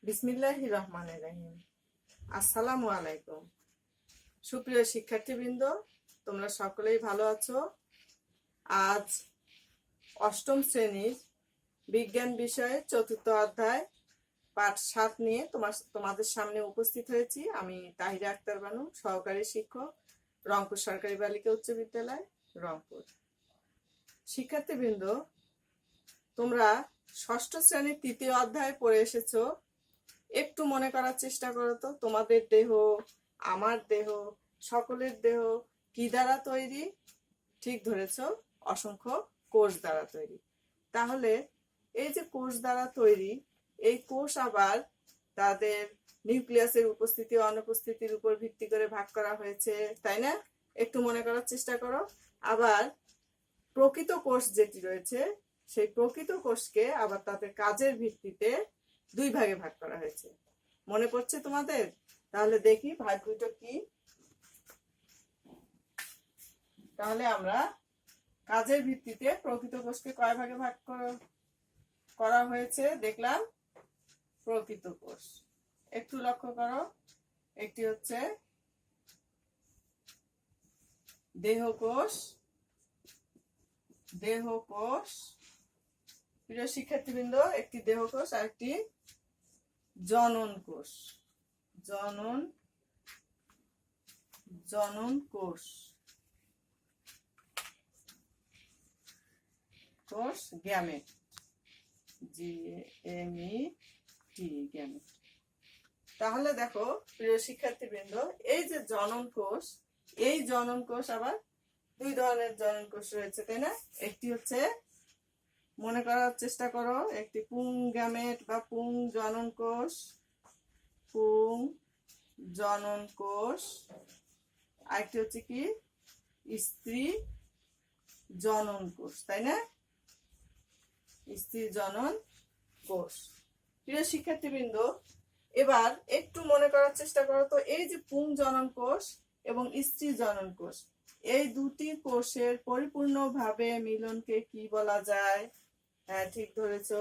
বিসমিল্লাহির রহমানির রহিম। আসসালামু আলাইকুম। সুপ্রিয় শিক্ষার্থীবৃন্দ, তোমরা সকলেই ভালো আছো? আজ অষ্টম শ্রেণীর বিজ্ঞান বিষয়ে চতুর্থ অধ্যায় পাঠ 7 নিয়ে তোমাদের সামনে উপস্থিত হয়েছি। আমি তাহিরা আক্তার বানু, সহকারী শিক্ষক, রংপুর সরকারি বালিকা উচ্চ বিদ্যালয়, রংপুর। শিক্ষার্থীবৃন্দ, তোমরা ষষ্ঠ শ্রেণীর তৃতীয় অধ্যায় পড়ে এসেছো। একটু মনে করার চেষ্টা করো তো, তোমাদের দেহ, আমার দেহ, সকলের দেহ কি দ্বারা তৈরি? ঠিক ধরেছ, অসংখ্য কোষ দ্বারা তৈরি। তাহলে এই যে কোষ দ্বারা তৈরি, এই কোষ আবার তাদের নিউক্লিয়াসের উপস্থিতি অনুপস্থিতির উপর ভিত্তি করে ভাগ করা হয়েছে, তাই না? একটু মনে করার চেষ্টা করো। আবার প্রকৃত কোষ যেটি রয়েছে, সেই প্রকৃত কোষকে আবার তাদের কাজের ভিত্তিতে দুই ভাগে ভাগ করা হয়েছে। মনে পড়ছে তোমাদের? তাহলে দেখি ভাগ দুটো কি। তাহলে আমরা কাজের ভিত্তিতে প্রকৃত কোষকে কয় ভাগে ভাগ করা হয়েছে দেখলাম। প্রকৃত কোষ, একটু লক্ষ্য করো, একটি হচ্ছে দেহকোষ, দেহকোষ প্রিয় শিক্ষার্থীবৃন্দ, একটি দেহকোষ আর একটি জনন কোষ। জনন কোষ, কোষ গ্যামেট, GAMET, গ্যামেট। তাহলে দেখো প্রিয় শিক্ষার্থীবৃন্দ, এই যে জনন কোষ, এই জনন কোষ আবার দুই ধরনের জনন কোষ রয়েছে, তাই না? একটি হচ্ছে, মনে করার চেষ্টা করো, একটি পুং গ্যামেট বা পুং জনন কোষ, পুং জনন কোষ। আরেকটি হচ্ছে কি, স্ত্রী জনন কোষ, তাই না? স্ত্রী জনন কোষ। প্রিয় শিক্ষার্থীবৃন্দ, এবার একটু মনে করার চেষ্টা করো তো, এই যে পুং জনন কোষ এবং স্ত্রী জনন কোষ, এই দুটি কোষের পরিপূর্ণভাবে মিলনকে কি বলা যায়? হ্যাঁ, ঠিক ধরেছো,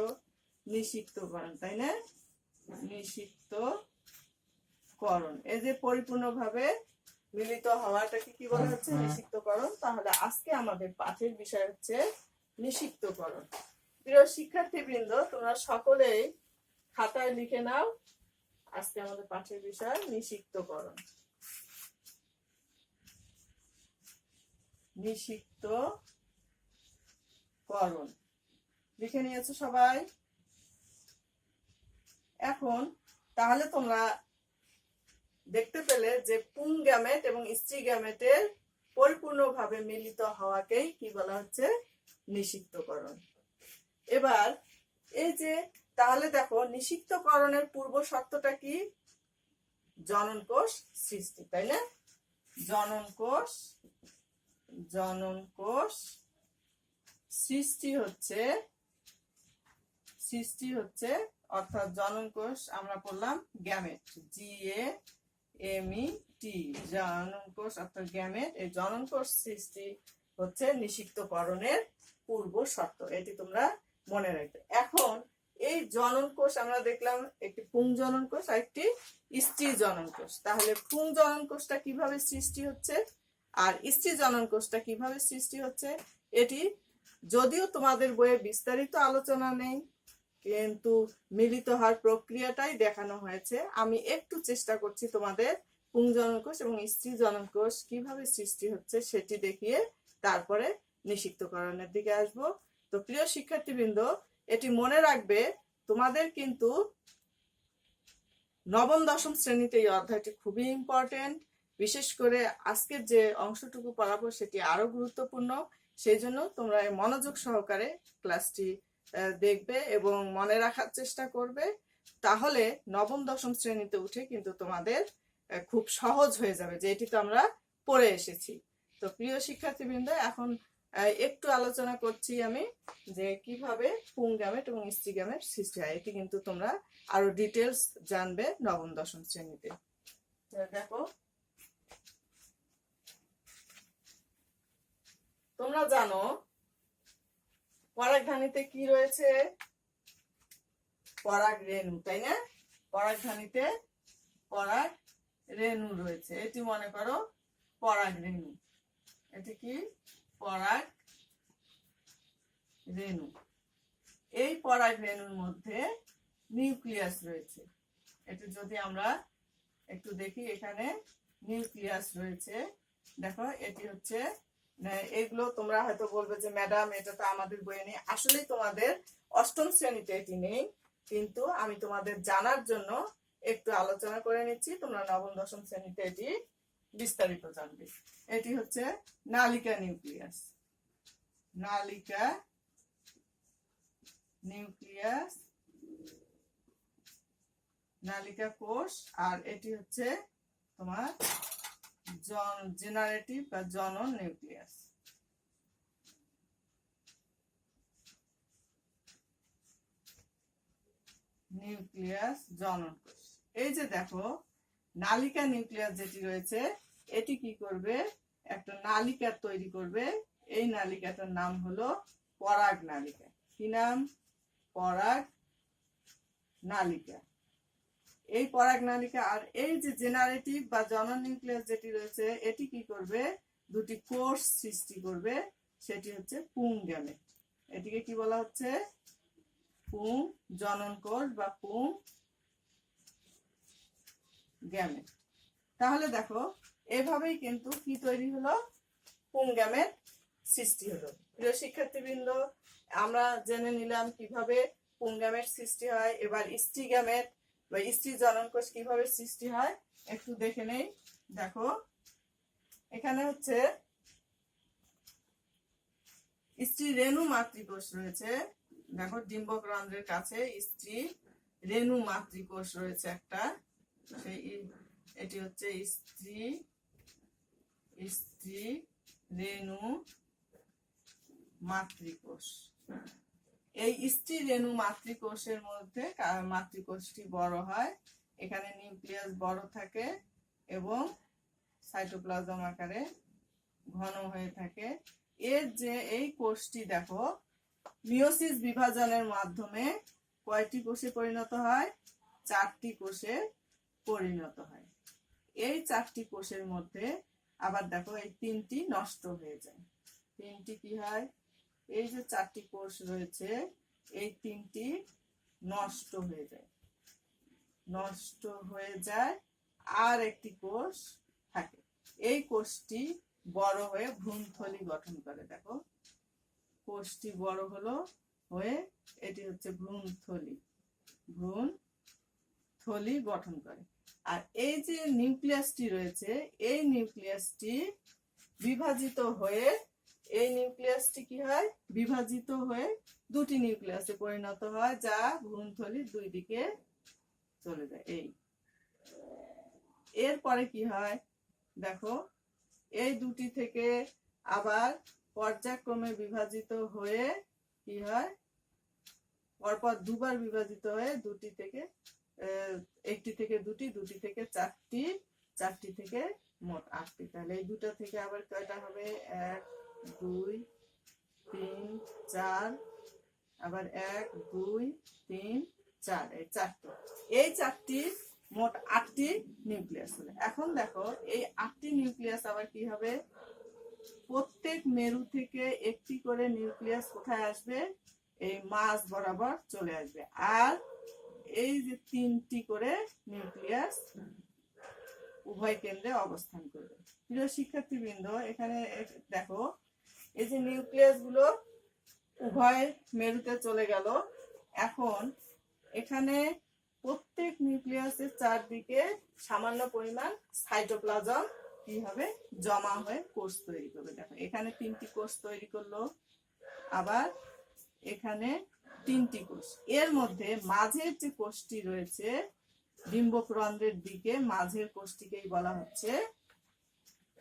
নিষিক্তকরণ, তাই না? নিষিক্তকরণ। এই যে পরিপূর্ণভাবে মিলিত হওয়াটাকে কি বলা হচ্ছে? নিষিক্তকরণ। তাহলে আজকে আমাদের পাঠের বিষয় হচ্ছে নিষিক্তকরণ। প্রিয় শিক্ষার্থীবৃন্দ, তোমরা সকলেই খাতায় লিখে নাও, আজকে আমাদের পাঠের বিষয় নিষিক্তকরণ। নিষিক্তকরণ লিখে নিয়েছো সবাই? এখন তাহলে তোমরা দেখতে পেলে যে পুং গ্যামেট এবং স্ত্রী গ্যামেটের পরিপূর্ণভাবে মিলিত হওয়াকেই কি বলা হচ্ছে? নিষিক্তকরণ। এবার এই যে, তাহলে দেখো নিষিক্তকরণের পূর্ব শর্তটা কি? জনন কোষ সৃষ্টি, তাই না? জনন কোষ সৃষ্টি হচ্ছে অর্থাৎ জনন কোষ আমরা পড়লাম গ্যামেট, GAMET, জনন কোষ অর্থাৎ গ্যামেট। এই জনন কোষ সৃষ্টি হচ্ছে নিষিক্তকরণের পূর্ব শর্ত, এটি তোমরা মনে রাখবে। এখন এই জনন কোষ আমরা দেখলাম, একটি পুং জনন কোষ আর একটি স্ত্রী জনন কোষ। তাহলে পুং জনন কোষটা কিভাবে সৃষ্টি হচ্ছে আর স্ত্রী জনন কোষটা কিভাবে সৃষ্টি হচ্ছে, এটি যদিও তোমাদের বইয়ে বিস্তারিত আলোচনা নেই, কিন্তু মিলিত হওয়ার প্রক্রিয়াটাই দেখানো হয়েছে। আমি একটু চেষ্টা করছি তোমাদের পুং জনন কোষ এবং স্ত্রী জনন কোষ কিভাবে সৃষ্টি হচ্ছে সেটি দেখিয়ে তারপরে নিষিক্তকরণের দিকে আসবো। তো প্রিয় শিক্ষার্থীবৃন্দ, এটি মনে রাখবে, তোমাদের কিন্তু নবম দশম শ্রেণীতে এই অধ্যায়টি খুবই ইম্পর্টেন্ট। বিশেষ করে আজকের যে অংশটুকু পড়াবো সেটি আরো গুরুত্বপূর্ণ। সেই জন্য তোমরা মনোযোগ সহকারে ক্লাসটি দেখবে এবং মনে রাখার চেষ্টা করবে। তাহলে নবম দশম শ্রেণীতে উঠে কিন্তু তোমাদের খুব সহজ হয়ে যাবে, যে এটি তো আমরা পড়ে এসেছি। তো প্রিয় শিক্ষার্থীবৃন্দ, এখন একটু আলোচনা করছি আমি যে কিভাবে পুং গ্যামেট এবং স্ত্রী গ্যামেট সৃষ্টি হয়। এটি কিন্তু তোমরা আরো ডিটেলস জানবে নবম দশম শ্রেণীতে। দেখো, তোমরা জানো পরাগধানীতে কি রয়েছে? পরাগ রেণু, তাই না? পরাগধানীতে পরাগ রেণু রয়েছে। এটি মনে করো পরাগ রেণু। এটি কি? পরাগ রেণু। এই পরাগ রেণুর মধ্যে নিউক্লিয়াস রয়েছে। এটি যদি আমরা একটু দেখি, এখানে নিউক্লিয়াস রয়েছে। দেখো, এটি হচ্ছে, এগুলো তোমরা হয়তো বলবে যে ম্যাডাম এটা তো আমাদের বইয়ে নেই। আসলে তোমাদের অষ্টম শ্রেণীতে এটি নেই, কিন্তু আমি তোমাদের জানার জন্য একটু আলোচনা করে নিচ্ছি। তোমরা নবম দশম শ্রেণীতে এটি বিস্তারিত জানবে। এটি হচ্ছে নালিকা নিউক্লিয়াস। নালিকা নিউক্লিয়াস, নালিকা কোষ। আর এটি হচ্ছে তোমার জেনারেটিভ বা জনন নিউক্লিয়াস। নিউক্লিয়াস, জনন কোষ। এই যে দেখো, নালিকা নিউক্লিয়াস যেটি রয়েছে, এটি কি করবে? একটা নালিকা তৈরি করবে। এই নালিকাটার নাম হলো পরাগ নালিকা। কি নাম? পরাগ নালিকা। এই পরাগ নালিকা। আর এই যে জেনারেটিভ বা জনন নিউক্লিয়াস যেটি রয়েছে, এটি কি করবে? দুটি কোষ সৃষ্টি করবে। সেটি হচ্ছে পুংগ্যামেট। এটিকে কি বলা হচ্ছে? পুং জনন কোষ বা পুং গ্যামেট। তাহলে দেখো, এভাবেই কিন্তু কি তৈরি হলো? পুংগ্যামেট সৃষ্টি হলো। প্রিয় শিক্ষার্থীবৃন্দ, আমরা জেনে নিলাম কিভাবে পুংগ্যামেট সৃষ্টি হয়। এবার স্ত্রী গ্যামেট বা স্ত্রী জনন কোষ কিভাবে সৃষ্টি হয় একটু দেখে নেই। দেখো, এখানে হচ্ছে স্ত্রী রেণু মাতৃকোষ রয়েছে। দেখো, ডিম্বক রন্ধ্রের কাছে স্ত্রী রেণু মাতৃকোষ রয়েছে একটা। সেই এটি হচ্ছে স্ত্রী রেণু মাতৃকোষ। এই স্ত্রী রেণু মাতৃকোষের মধ্যে মাতৃকোষটি বড় হয়। এখানে নিউক্লিয়াস বড় থাকে এবং সাইটোপ্লাজম আকারে ঘন হয়ে থাকে। এর যে এই কোষটি দেখো, মিওসিস বিভাজনের মাধ্যমে কয়টি কোষে পরিণত হয়? 4টি কোষে পরিণত হয়। এই 4টি কোষের মধ্যে আবার দেখো, এই 3টি নষ্ট হয়ে যায়। 3টি কি হয়? এই যে 4টি কোষ রয়েছে, এই 3টি নষ্ট হয়ে যায়। নষ্ট হয়ে যায়, আর একটি কোষ থাকে। এই কোষটি বড় হয়ে ভ্রূণথলি গঠন করে। দেখো, কোষটি বড় হলো হয়ে এটি হচ্ছে ভ্রূণথলি। ভ্রূণথলি গঠন করে। আর এই যে নিউক্লিয়াসটি রয়েছে, এই নিউক্লিয়াসটি বিভাজিত হয়ে, এই নিউক্লিয়াসটি কি হয়? বিভাজিত হয়ে 2টি নিউক্লিয়াসে পরিণত হয়, যা ভ্রূণথলির 2 দিকে চলে যায়। এরপরে কি হয়? দেখো, এই 2টি থেকে আবার পর্যায়ক্রমে বিভাজিত হয়ে কি হয়? পরপর 2বার বিভাজিত হয়ে 2টি থেকে 1টি থেকে 2টি, 2টি থেকে 4টি, 4টি থেকে মোট 8টি। তাহলে এই 2টা থেকে আবার কয়টা হবে? 1 2 3 4, আবার 1 2 3 4, এই 4টি। এই 4টি মোট 8টি নিউক্লিয়াস হলো। এখন দেখো, এই 8টি নিউক্লিয়াস আবার কি হবে? প্রত্যেক মেরু থেকে একটি করে নিউক্লিয়াস কোথায় আসবে? এই মাঝ বরাবর চলে আসবে। আর এই যে 3টি করে নিউক্লিয়াস উভয় কেন্দ্রে অবস্থান করবে। প্রিয় শিক্ষার্থীবৃন্দ, এখানে দেখো, এই যে নিউক্লিয়াস গুলো উভয় মেরুতে চলে গেল। এখন এখানে প্রত্যেক নিউক্লিয়াসের চারদিকে সামান্য পরিমাণ সাইটোপ্লাজম কি হবে? জমা হয়ে কোষ তৈরি করবে। দেখো, এখানে 3টি কোষ তৈরি করলো, আবার এখানে 3টি কোষ। এর মধ্যে মাঝের যে কোষটি রয়েছে ডিম্বক রন্ধ্রের দিকে, মাঝের কোষটিকেই বলা হচ্ছে,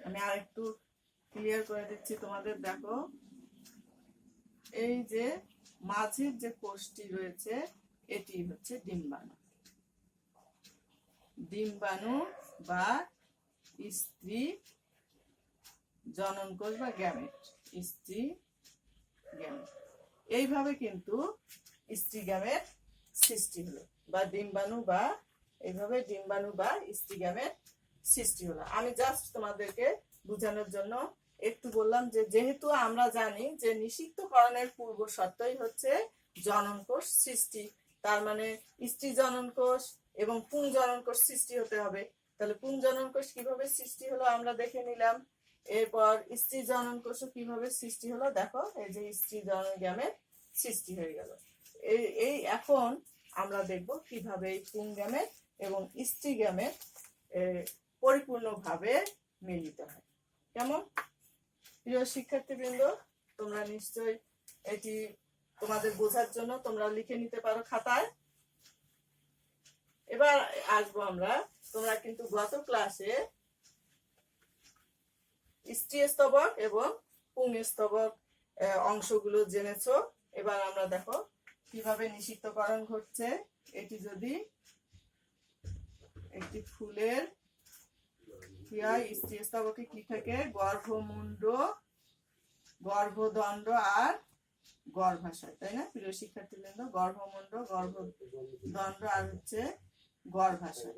আমি আর একটু ক্লিয়ার করে দিচ্ছি তোমাদের। দেখো, এই যে মাঝের যে কোষটি রয়েছে, এটি হচ্ছে ডিম্বাণু। ডিম্বাণু বা স্ত্রী জনন কোষ বা গ্যামেট। স্ত্রী গ্যামেট। এইভাবে কিন্তু স্ত্রী গ্যামেট সৃষ্টি হলো, বা ডিম্বাণু বা এইভাবে ডিম্বাণু বা স্টিগ্যামেট সৃষ্টি হলো। আমি জাস্ট তোমাদেরকে বোঝানোর জন্য একটু বললাম যে যেহেতু আমরা জানি যে নিষিক্তকরণের পূর্ব শর্তই হচ্ছে জনন কোষ সৃষ্টি, তার মানে স্ত্রী জনন কোষ এবং পুংজনন কোষ সৃষ্টি হতে হবে। তাহলে পুংজনন কোষ কিভাবে সৃষ্টি হলো আমরা দেখে নিলাম। এরপর স্ত্রী জনন কোষও কিভাবে সৃষ্টি হলো, দেখো এই যে স্ত্রী জনন গ্যামেট সৃষ্টি হয়ে গেল। এই এখন আমরা দেখব কিভাবে এই পুং গ্যামেট এবং স্ত্রী গ্যামেট পরিপূর্ণভাবে মিলিত হয়। কেমন? প্রিয় শিক্ষার্থীবৃন্দ, তোমরা নিশ্চয়ই এটি তোমাদের বোঝার জন্য তোমরা লিখে নিতে পারো খাতায়। এবার আসবো আমরা, তোমরা কিন্তু গত ক্লাসে স্ত্রী স্তবক এবং পুং স্তবক অংশগুলো জেনেছো। এবার আমরা দেখো কিভাবে নিষিক্তকরণ ঘটছে। এটি যদি একটি ফুলের ক্রিয়ায় স্ত্রী স্তবকে কি থাকে? গর্ভমুণ্ড, গর্ভদণ্ড আর গর্ভাশয়, তাই না প্রিয় শিক্ষার্থীবৃন্দ? গর্ভমুণ্ড, গর্ভদণ্ড আর হচ্ছে গর্ভাশয়।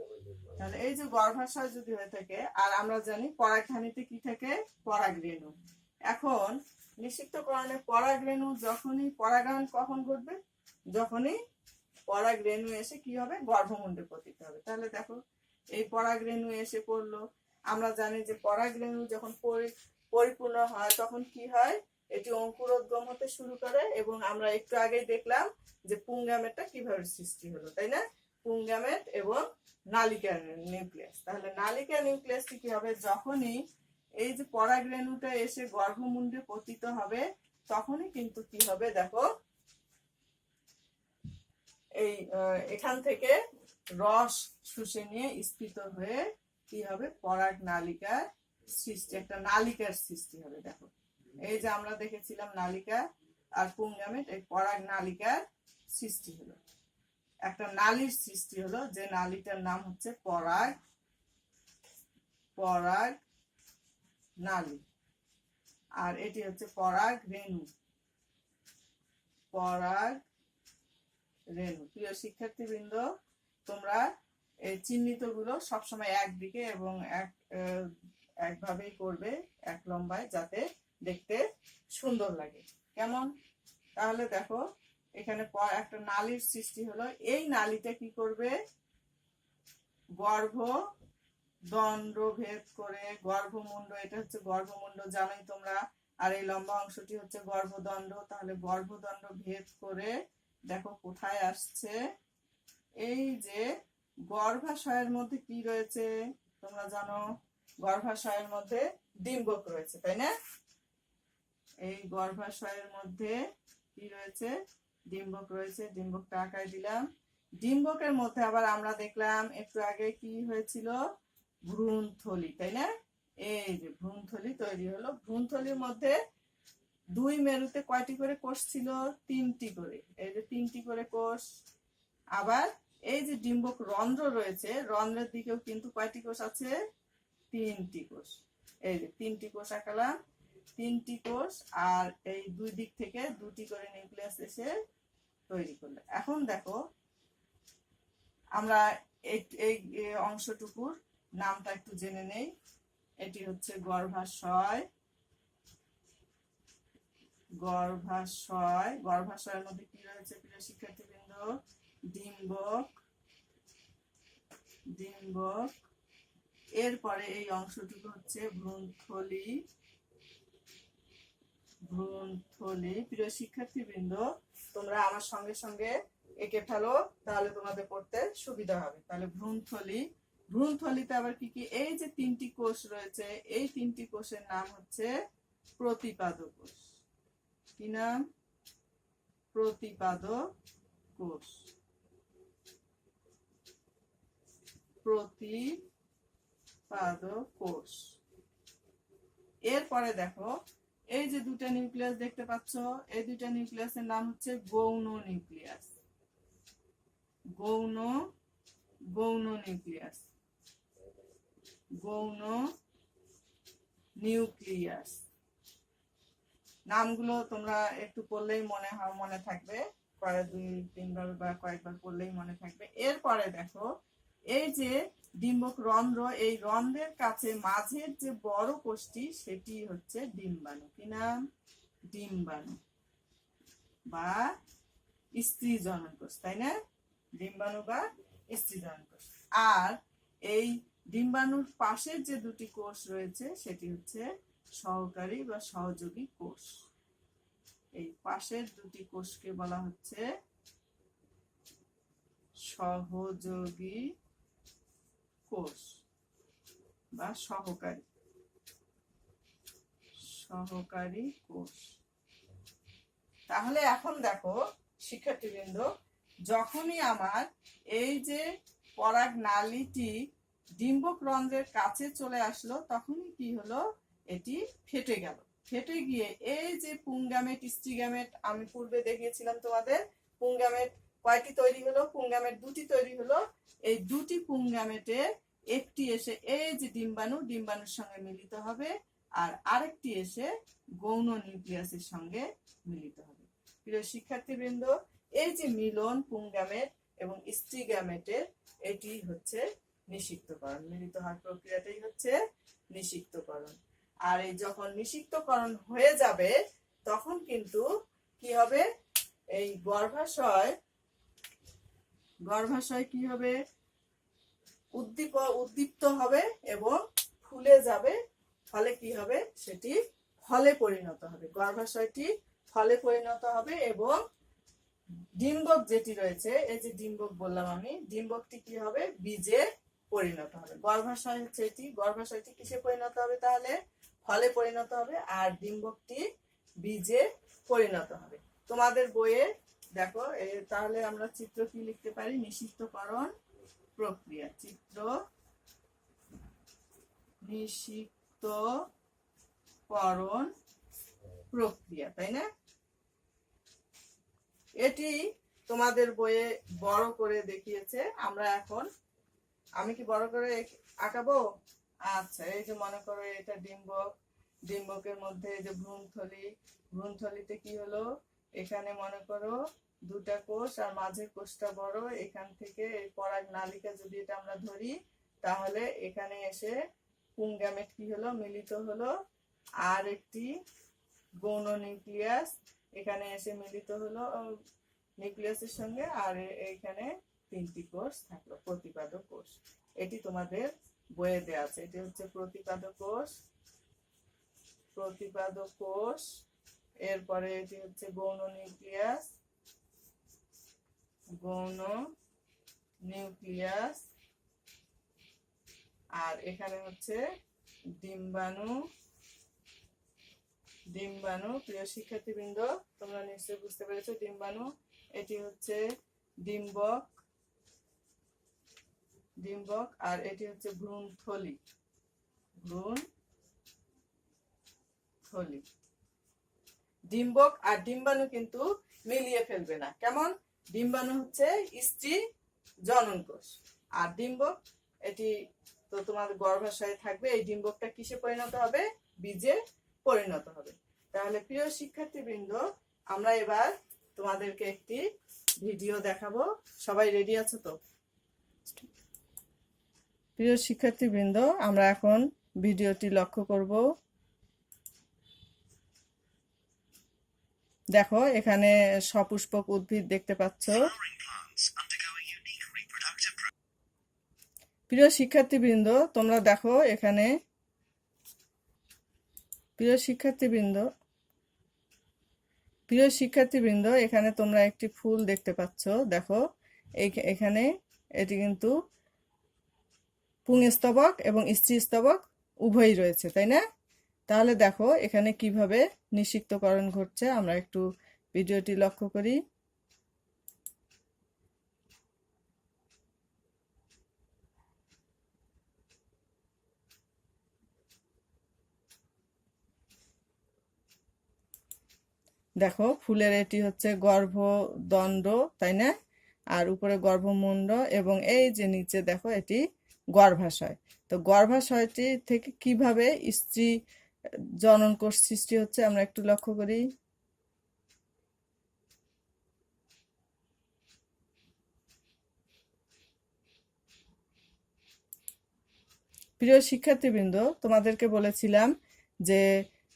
তাহলে এই যে গর্ভাশয় যদি হয়ে থাকে, আর আমরা জানি পরাগধানীতে কি থাকে? পরাগরেণু। এখন নিষিক্তকরণে পরাগরেণু যখনই পরাগায়ন কখন ঘটবে? যখনই পরাগরেণু এসে কি হবে? গর্ভমুণ্ডে পতিত হবে। তাহলে দেখো এই পরাগরেণু এসে পড়লো। আমরা জানি যে পরাগরেণু যখন পরিপূর্ণ হয় তখন কি হয়? এটি অঙ্কুরোদ্গম হতে শুরু করে এবং আমরা একটু আগেই দেখলাম যে পুংগ্যামেটটা কিভাবে সৃষ্টি হলো, তাই না? পুংগ্যামেট এবং নালিকা নিউক্লিয়াস। তাহলে নালিকা নিউক্লিয়াসটি কি হবে? যখনই এই যে পরাগরেণুটা এসে গর্ভমুণ্ডে পতিত হবে তখনই কিন্তু কি হবে? দেখো এই এখান থেকে রস শুষে নিয়ে স্ফীত হয়ে কি হবে? পরাগ নালিকার সৃষ্টি, একটা নালিকার সৃষ্টি হবে। দেখো এই যে আমরা দেখেছিলাম নালিকা আর পুংগ্যামেট, এই পরাগ নালিকার সৃষ্টি হলো, একটা নালীর সৃষ্টি হলো, যে নালীটার নাম হচ্ছে পরাগ নালী। আর এটি হচ্ছে পরাগ রেণু। প্রিয় শিক্ষার্থীবৃন্দ, তোমরা এই চিহ্নিত গুলো সবসময় একদিকে এবং একভাবেই করবে, এক লম্বায়, যাতে দেখতে সুন্দর লাগে। কেমন? তাহলে দেখো এখানে একটা নালীর সৃষ্টি হলো। এই নালীটা কি করবে? গর্ভদণ্ড ভেদ করে গর্ভমুণ্ড, এটা হচ্ছে গর্ভমুণ্ড জানোই তোমরা, আর এই লম্বা অংশটি হচ্ছে গর্ভদণ্ড। তাহলে গর্ভদণ্ড ভেদ করে দেখো কোথায় আসছে? এই যে গর্ভাশয়ের মধ্যে কি রয়েছে তোমরা জানো? গর্ভাশয়ের মধ্যে ডিম্বক রয়েছে, তাই না? এই গর্ভাশয়ের মধ্যে কি রয়েছে? ডিম্বক রয়েছে। ডিম্বকটা আঁকায় দিলাম। ডিম্বকের মধ্যে আবার আমরা দেখলাম একটু আগে কি হয়েছিল? ভ্রূণথলি, তাই না? এই যে ভ্রূণথলি তৈরি হলো। ভ্রূণথলির মধ্যে দুই মেরুতে কয়টি করে কোষ ছিল? 3টি করে। এই যে 3টি করে কোষ। আবার এই যে ডিম্বক রন্ধ্র রয়েছে, রন্ধ্রের দিকেও কিন্তু কয়টি কোষ আছে? 3টি কোষ। এই যে 3টি কোষ আঁকালাম, 3টি কোষ, আর এই দুই দিক থেকে 2টি করে নিউক্লিয়াস এসে তৈরি করলো। এখন দেখো আমরা এই অংশটুকুর নামটা একটু জেনে নেই। এটি হচ্ছে গর্ভাশয়। গর্ভাশয়ের মধ্যে কি রয়েছে প্রিয় শিক্ষার্থীবৃন্দ? ডিম্বক। এরপরে এই অংশটুকু হচ্ছে ভ্রূণথলি। প্রিয় শিক্ষার্থীবৃন্দ, তোমরা আমার সঙ্গে সঙ্গে এঁকে ফেলো, তাহলে তোমাদের পড়তে সুবিধা হবে। তাহলে ভ্রূণথলিতে আবার কি কি? এই যে 3টি কোষ রয়েছে, এই 3টি কোষের নাম হচ্ছে প্রতিপাদ কোষ। কি নাম? প্রতিপাদ কোষ। এরপরে দেখো এই যে 2টা নিউক্লিয়াস দেখতে পাচ্ছ, এই 2টা নিউক্লিয়াসের নাম হচ্ছে গৌণ নিউক্লিয়াস। গৌণ নিউক্লিয়াস। নামগুলো তোমরা একটু পড়লেই মনে থাকবে, 2-3 বার বা কয়েকবার পড়লেই মনে থাকবে। এরপরে দেখো এই যে ডিম্বক রন্ধ্র, এই রন্ধ্রের কাছে মাঝের যে বড় কোষটি সেটি হচ্ছে ডিম্বাণু। কি নাম? ডিম্বাণু বা স্ত্রী জনন কোষ, তাই না? ডিম্বাণু বা স্ত্রী জনন কোষ। আর এই ডিম্বাণুর পাশের যে দুটি কোষ রয়েছে সেটি হচ্ছে সহকারী বা সহযোগী কোষ। এই পাশের দুটি কোষকে বলা হচ্ছে সহযোগী কোষ বা সহকারী কোষ। তাহলে এখন দেখো শিক্ষার্থীবৃন্দ, যখনই আমার এই যে পরাগ নালীটি ডিম্বক রন্ধ্রের কাছে চলে আসলো তখনই কি হলো, এটি ফেটে গেল। ফেটে গিয়ে এই যে পুংগামেট স্ত্রীগামেট আমি পূর্বে দেখিয়েছিলাম তোমাদের, পুংগামেট কয়টি তৈরি হলো? পুংগামেট দুটি তৈরি হলো। এই দুটি পুংগামেটে একটি এসে এই যে ডিম্বাণুর সঙ্গে মিলিত হবে, আর আরেকটি এসে গৌণ নিউক্লিয়াসের সঙ্গে মিলিত হবে। প্রিয় শিক্ষার্থীবৃন্দ, এই যে মিলন পুংগামেট এবং স্ত্রীগামেটের, এটি হচ্ছে নিষিক্তকরণ। মিলিত হওয়ার প্রক্রিয়াটাই হচ্ছে নিষিক্তকরণ। আর এই যখন নিষিক্তকরণ হয়ে যাবে তখন কিন্তু কি হবে, এই গর্ভাশয় কি হবে, উদ্দীপ্ত হবে এবং ফুলে যাবে। ফলে কি হবে, সেটি ফলে পরিণত হবে। গর্ভাশয়টি ফলে পরিণত হবে এবং ডিম্বক যেটি রয়েছে, এই যে ডিম্বক বললাম আমি, ডিম্বকটি কি হবে, বীজে পরিণত হবে। গর্ভাশয় হচ্ছে এটি, গর্ভাশয়টি কিসে পরিণত হবে, তাহলে ফলে পরিণত হবে, আর ডিম্বকটি বীজে পরিণত হবে। তোমাদের বইয়ে দেখো, তাহলে আমরা চিত্র কি লিখতে পারি, নিষিক্তকরণ প্রক্রিয়া। চিত্র নিষিক্তকরণ প্রক্রিয়া, তাই না? এটি তোমাদের বইয়ে বড় করে দেখিয়েছে। আমি কি বড় করে আঁকাবো? আচ্ছা, এই যে মনে করো এটা ডিম্বক, ডিম্বকের মধ্যে এই যে ভ্রূণথলিতে কি হলো, এখানে মনে করো দুটা কোষ আর মাঝের কোষটা বড়। এখান থেকে এই পরাগ নালিকা যদি এটা আমরা ধরি, তাহলে এখানে এসে পুংগামেট কি হলো, মিলিত হলো, আর একটি গৌণ নিউক্লিয়াস এখানে এসে মিলিত হলো নিউক্লিয়াসের সঙ্গে, আর এইখানে তিনটি কোষ থাকলো, প্রতিপাদক কোষ। এটি তোমাদের বইয়ে দেওয়া আছে। এটি হচ্ছে প্রতিপাদক কোষ। এরপরে এটি হচ্ছে গৌণ নিউক্লিয়াস, আর এখানে হচ্ছে ডিম্বাণু। প্রিয় শিক্ষার্থীবৃন্দ, তোমরা নিশ্চয়ই বুঝতে পেরেছো ডিম্বাণু। এটি হচ্ছে ডিম্বক, আর এটি হচ্ছে ভ্রূণথলি। ডিম্বক আর ডিম্বাণু কিন্তু মিলিয়ে ফেলবে না। কেমন? ডিম্বাণু হচ্ছে স্ত্রী জনন কোষ, আর ডিম্বক এটি তো তোমাদের গর্ভাশয়ে থাকবে। এই ডিম্বকটা কিসে পরিণত হবে, বীজে পরিণত হবে। তাহলে প্রিয় শিক্ষার্থীবৃন্দ, আমরা এবার তোমাদেরকে একটি ভিডিও দেখাবো। সবাই রেডি আছো তো? প্রিয় শিক্ষার্থীবৃন্দ, আমরা এখন ভিডিওটি লক্ষ্য করব। দেখো, এখানে সপুষ্পক উদ্ভিদ দেখতে পাচ্ছ। প্রিয় শিক্ষার্থীবৃন্দ, তোমরা দেখো এখানে, প্রিয় শিক্ষার্থীবৃন্দ এখানে তোমরা একটি ফুল দেখতে পাচ্ছ। দেখো এখানে এটি কিন্তু পুংস্তবক এবং স্ত্রীস্তবক উভয়ই রয়েছে, তাই না? তাহলে দেখো এখানে কিভাবে নিষিক্তকরণ ঘটছে, আমরা একটু ভিডিওটি লক্ষ্য করি। দেখো ফুলের এটি হচ্ছে গর্ভদণ্ড, তাই না? আর উপরে গর্ভমুণ্ড, এবং এই যে নিচে দেখো এটি গর্ভাশয়। তো গর্ভাশয়টি থেকে কিভাবে স্ত্রী জনন কোষ সৃষ্টি হচ্ছে আমরা একটু লক্ষ্য করি। প্রিয় শিক্ষার্থীবৃন্দ, তোমাদেরকে বলেছিলাম যে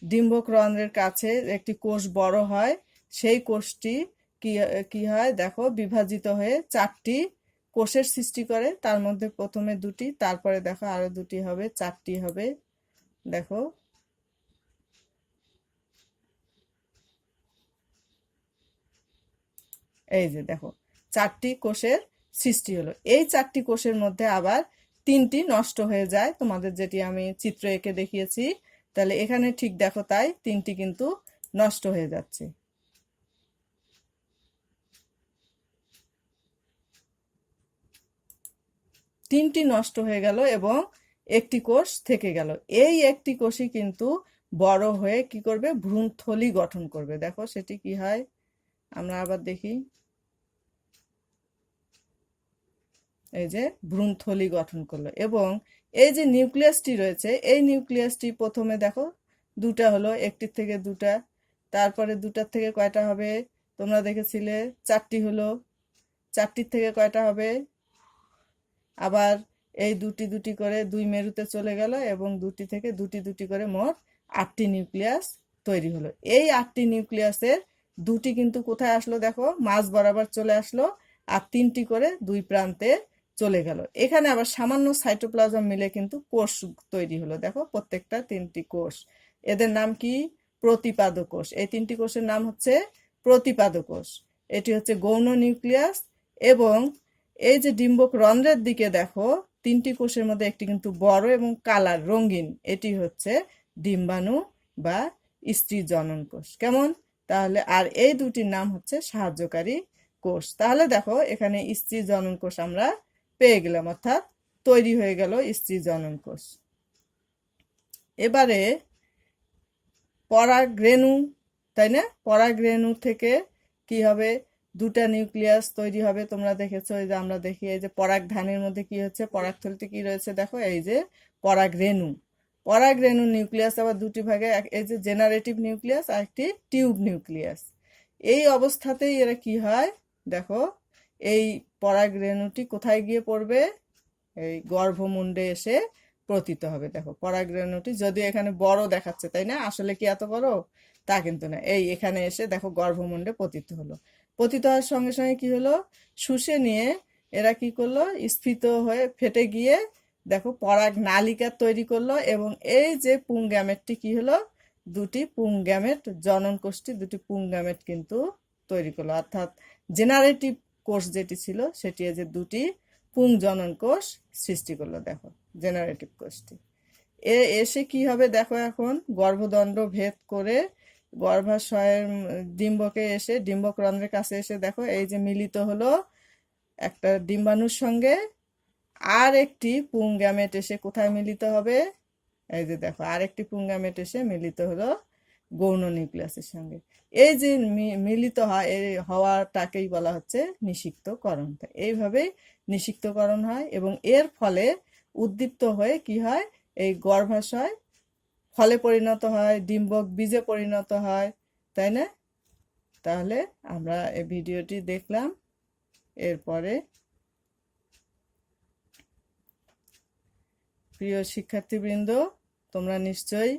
ডিম্বক রন্ধ্রের কাছে একটি কোষ বড় হয়, সেই কোষটি কি কি হয় দেখো, বিভাজিত হয়ে 4টি কোষের সৃষ্টি করে। তার মধ্যে প্রথমে 2টি, তারপরে দেখো আরো 2টি হবে, 4টি হবে। দেখো এই যে দেখো 4টি কোষের সৃষ্টি হলো। এই 4টি কোষের মধ্যে আবার 3টি নষ্ট হয়ে যায়, তোমাদের যেটি আমি চিত্র এঁকে দেখিয়েছি। তাহলে এখানে ঠিক দেখো তাই 3টি কিন্তু নষ্ট হয়ে যাচ্ছে। 3টি নষ্ট হয়ে গেল এবং একটি কোষ থেকে গেল। এই একটি কোষই কিন্তু বড় হয়ে কি করবে, ভ্রূণথলি গঠন করবে। দেখো সেটি কি হয়, আমরা আবার দেখি। এই যে ভ্রূণথলি গঠন করলো এবং এই যে নিউক্লিয়াসটি রয়েছে, এই নিউক্লিয়াসটি প্রথমে দেখো 2টা হলো, একটির থেকে 2টা, তারপরে 2টার থেকে কয়টা হবে, তোমরা দেখেছিলে 4টি হলো, 4টির থেকে কয়টা হবে, আবার এই 2টি করে 2 মেরুতে চলে গেল এবং 2টি থেকে 2টি করে মোট 8টি নিউক্লিয়াস তৈরি হলো। এই 8টি নিউক্লিয়াসের 2টি কিন্তু কোথায় আসলো দেখো, মাঝ বরাবর চলে আসলো, আর 3টি করে 2 প্রান্তে চলে গেল। এখানে আবার সামান্য সাইটোপ্লাজম মিলে কিন্তু কোষ তৈরি হলো। দেখো প্রত্যেকটা 3টি কোষ, এদের নাম কি, প্রতিপাদ কোষ। এই 3টি কোষের নাম হচ্ছে প্রতিপাদ কোষ। এটি হচ্ছে গৌণ নিউক্লিয়াস। এবং এই যে ডিম্বক রন্ধ্রের দিকে দেখো 3টি কোষের মধ্যে একটি কিন্তু বড় এবং কালার রঙিন, এটি হচ্ছে ডিম্বাণু বা স্ত্রী জনন কোষ। কেমন তাহলে, আর এই 2টির নাম হচ্ছে সাহায্যকারী কোষ। তাহলে দেখো এখানে স্ত্রী জনন কোষ আমরা পেয়ে গেলাম, অর্থাৎ তৈরি হয়ে গেল স্ত্রী জনন কোষ। এবারে পরাগরেণু, তাই না, পরাগরেণু থেকে কি হবে, 2টা নিউক্লিয়াস তৈরি হবে। তোমরা দেখেছো, এই যে আমরা দেখি এই যে পরাগধানের মধ্যে কি হচ্ছে, পরাগথলিতে কি রয়েছে দেখো, এই যে পরাগরেণু। পরাগরেণু নিউক্লিয়াস আবার 2টি ভাগে, এই যে জেনারেটিভ নিউক্লিয়াস আর একটি টিউব নিউক্লিয়াস। এই অবস্থাতেই এরা কি হয় দেখো, এই পরাগরেণুটি কোথায় গিয়ে পড়বে, এই গর্ভমুণ্ডে এসে পতিত হবে। দেখো পরাগরেণুটি যদিও এখানে বড় দেখাচ্ছে, তাই না, আসলে কি এত বড় তা কিন্তু না। এই এখানে এসে দেখো গর্ভমুণ্ডে পতিত হলো। পতিত হওয়ার সঙ্গে সঙ্গে কি হলো, শুষে নিয়ে এরা কি করলো, স্ফীত হয়ে ফেটে গিয়ে দেখো পরাগ নালিকা তৈরি করলো। এবং এই যে পুংগ্যামেটটি কি হলো, 2টি পুংগ্যামেট, জনন কোষটি 2টি পুংগ্যামেট কিন্তু তৈরি করলো। অর্থাৎ জেনারেটিভ কোষ যেটি ছিল সেটি যে 2টি পুং জনন কোষ সৃষ্টি করলো। দেখো জেনারেটিভ কোষটি এসে কি হবে দেখো, এখন গর্ভদণ্ড ভেদ করে গর্ভাশয়ের ডিম্বকে এসে, ডিম্বক রন্ধ্রের কাছে এসে দেখো এই যে মিলিত হলো একটা ডিম্বাণুর সঙ্গে, আর একটি পুংগ্যামেট এসে কোথায় মিলিত হবে, এই যে দেখো আরেকটি পুংগ্যামেট এসে মিলিত হলো গৌণ নিউক্লিয়াসের সঙ্গে। এই যে মিলিত হয়, এই হওয়াটাকেই বলা হচ্ছে নিষিক্তকরণ। এইভাবেই নিষিক্তকরণ হয় এবং এর ফলে উদ্দীপ্ত হয়ে কি হয়, এই গর্ভাশয় ফলে পরিণত হয়, ডিম্বক বীজে পরিণত হয়, তাই না। তাহলে আমরা এই ভিডিওটি দেখলাম, এরপরে প্রিয় শিক্ষার্থীবৃন্দ, তোমরা নিশ্চয়ই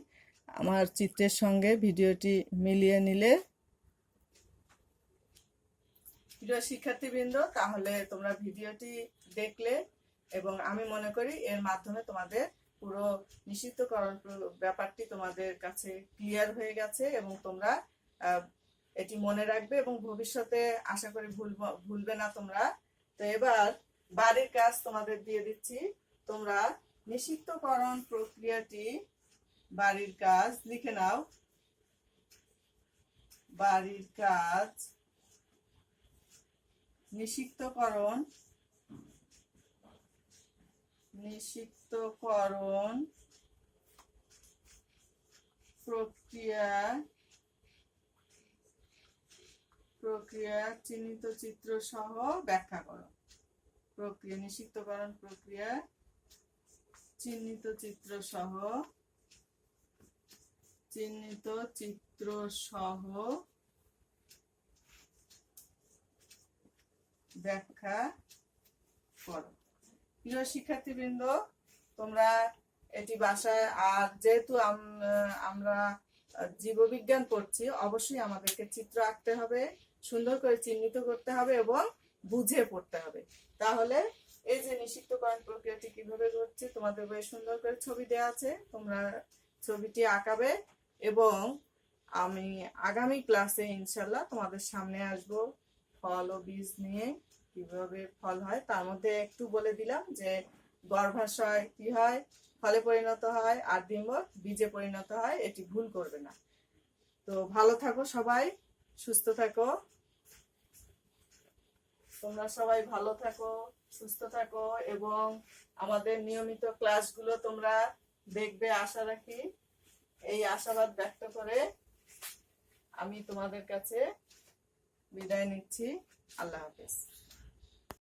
আমার চিত্রের সঙ্গে ভিডিওটি মিলিয়ে নিলে। প্রিয় শিক্ষার্থীবৃন্দ, তাহলে তোমরা ভিডিওটি দেখলে এবং আমি মনে করি এর মাধ্যমে তোমাদের পুরো নিষিদ্ধকরণ ব্যাপারটি তোমাদের কাছে ক্লিয়ার হয়ে গেছে এবং তোমরা এটি মনে রাখবে এবং ভবিষ্যতে আশা করি ভুলবে না তোমরা। তো এবার বাড়ির কাজ তোমাদের দিয়ে দিচ্ছি। তোমরা নিষিদ্ধকরণ প্রক্রিয়াটি, বাড়ির কাজ লিখে নাও। বাড়ির কাজ, নিষিক্তকরণ প্রক্রিয়া চিহ্নিত চিত্র সহ ব্যাখ্যা করো। নিষিক্তকরণ প্রক্রিয়া চিহ্নিত চিত্র সহ ব্যাখ্যা করো। প্রিয় শিক্ষার্থীবৃন্দ, তোমরা এটি বাসায়। আর যেহেতু আমরা জীববিজ্ঞান পড়ছি, অবশ্যই আমাদেরকে চিত্র আঁকতে হবে, সুন্দর করে চিহ্নিত করতে হবে এবং বুঝে পড়তে হবে। তাহলে এই যে নিষিক্তকরণ প্রক্রিয়াটি কিভাবে ঘটছে তোমাদের বইয়ে সুন্দর করে ছবি দেওয়া আছে, তোমরা ছবিটি আঁকাবে। এবং আমি আগামী ক্লাসে ইনশাল্লাহ তোমাদের সামনে আসব ফল ও বীজ নিয়ে, কিভাবে ফল হয়। তার মধ্যে একটু বলে দিলাম যে গর্ভাশয় কি হয়, ফলে পরিণত হয়, আর ডিম্বক বীজে পরিণত হয়। এটি ভুল করবে না। তো ভালো থাকো সবাই, সুস্থ থাকো। তোমরা সবাই ভালো থাকো, সুস্থ থাকো এবং আমাদের নিয়মিত ক্লাসগুলো তোমরা দেখবে আশা রাখি। এই আশাবাদ ব্যক্ত করে আমি তোমাদের কাছে বিদায় নিচ্ছি। আল্লাহ হাফেজ।